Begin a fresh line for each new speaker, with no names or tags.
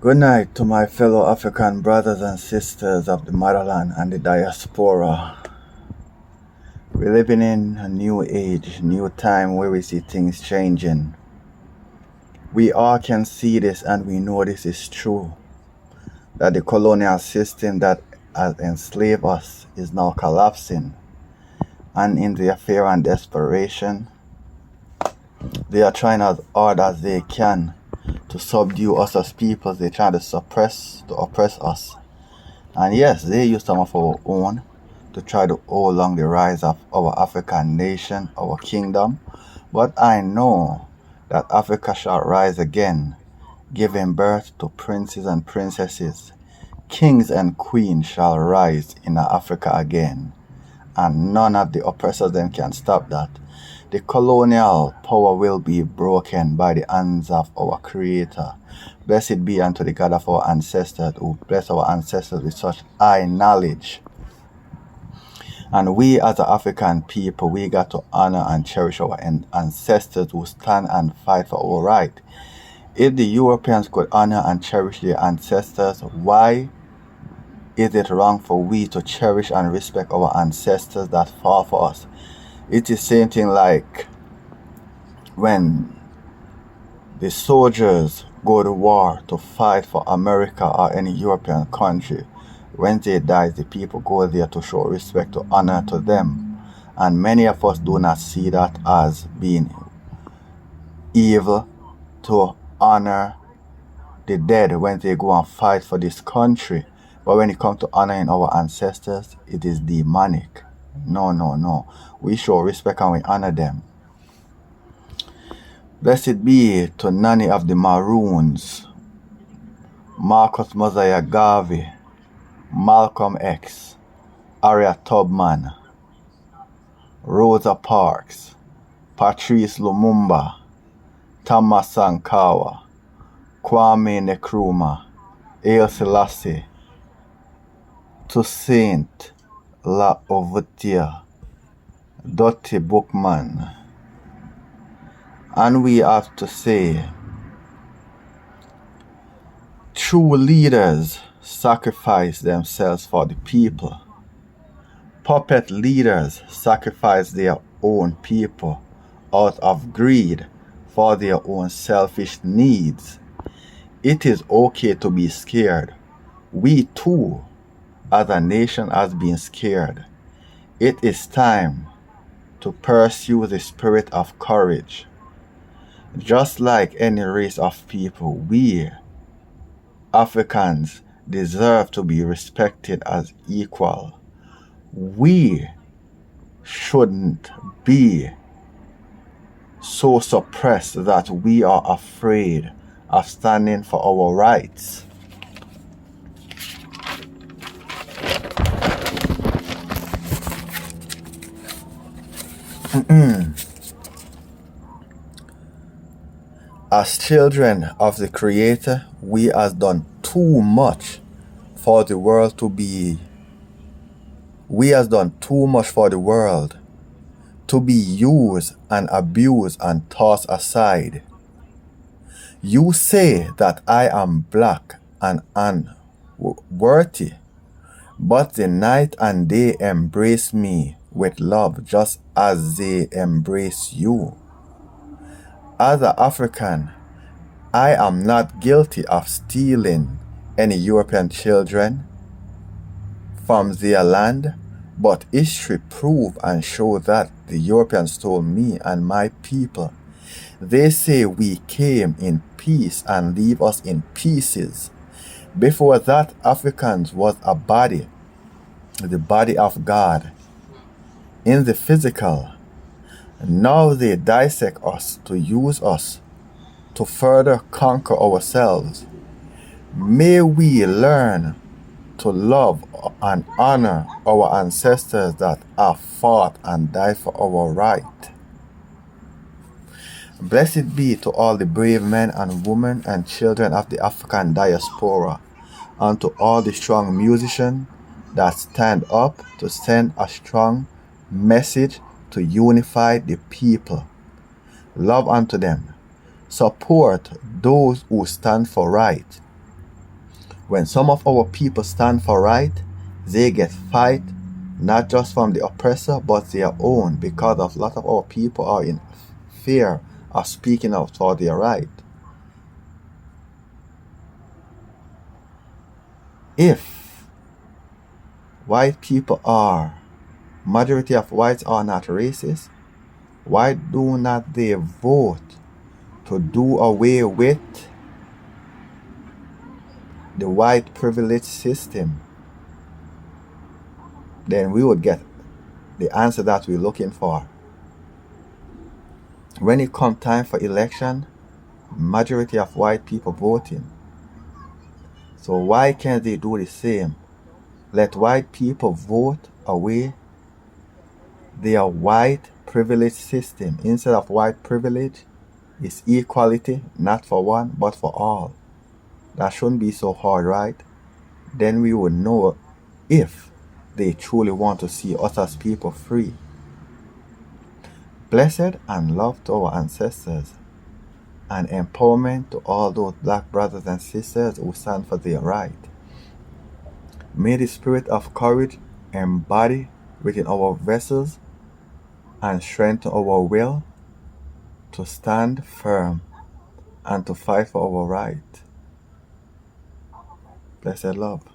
Good night to my fellow African brothers and sisters of the motherland and the diaspora. We're living in a new age, new time where we see things changing. We all can see this and we know this is true. That the colonial system that has enslaved us is now collapsing. And in their fear and desperation, they are trying as hard as they can to subdue us as people. They try to oppress us. And yes, they use some of our own to try to hold on the rise of our African nation, our kingdom. But I know that Africa shall rise again, giving birth to princes and princesses. Kings and queens shall rise in Africa again. And none of the oppressors then can stop that. The colonial power will be broken by the hands of our Creator. Blessed be unto the God of our ancestors, who bless our ancestors with such high knowledge. And we as an African people, we got to honor and cherish our ancestors who stand and fight for our right. If the Europeans could honor and cherish their ancestors, why is it wrong for we to cherish and respect our ancestors that fought for us? It is the same thing like when the soldiers go to war to fight for America or any European country. When they die, the people go there to show respect, to honor to them. And many of us do not see that as being evil, to honor the dead when they go and fight for this country. But when it comes to honoring our ancestors, it is demonic. No. We show respect and we honor them. Blessed be to Nani of the Maroons, Marcus Mosiah Garvey, Malcolm X, Harriet Tubman, Rosa Parks, Patrice Lumumba, Thomas Sankara, Kwame Nkrumah, Haile Selassie, Toussaint Louverture, Dottie Bookman. And we have to say, true leaders sacrifice themselves for the people. Puppet leaders sacrifice their own people out of greed for their own selfish needs. It is okay to be scared. We too, as a nation, has been scared. It is time to pursue the spirit of courage. Just like any race of people, we Africans deserve to be respected as equal. We shouldn't be so suppressed that we are afraid of standing for our rights. As children of the Creator, we has done too much for the world to be. We has done too much for the world to be used and abused and tossed aside. You say that I am black and unworthy, but the night and day embrace me with love just as they embrace you. As an African, I am not guilty of stealing any European children from their land, but history prove and show that the Europeans stole me and my people. They say we came in peace and leave us in pieces. Before that, Africans was a body, the body of God, in the physical. Now they dissect us to use us to further conquer ourselves. May we learn to love and honor our ancestors that have fought and died for our right. Blessed be to all the brave men and women and children of the African diaspora, and to all the strong musicians that stand up to send a strong message to unify the people. Love unto them. Support those who stand for right. When some of our people stand for right, they get fight not just from the oppressor but their own, because a lot of our people are in fear of speaking out for their right. If white people are, majority of whites are not racist, why do not they vote to do away with the white privilege system? Then we would get the answer that we're looking for. When it comes time for election, majority of white people voting. So why can't they do the same? Let white people vote away their white privilege system. Instead of white privilege, it's equality, not for one, but for all. That shouldn't be so hard, right? Then we would know if they truly want to see us as people free. Blessed and love to our ancestors, and empowerment to all those black brothers and sisters who stand for their right. May the spirit of courage embody within our vessels and strengthen our will to stand firm and to fight for our right. Blessed love.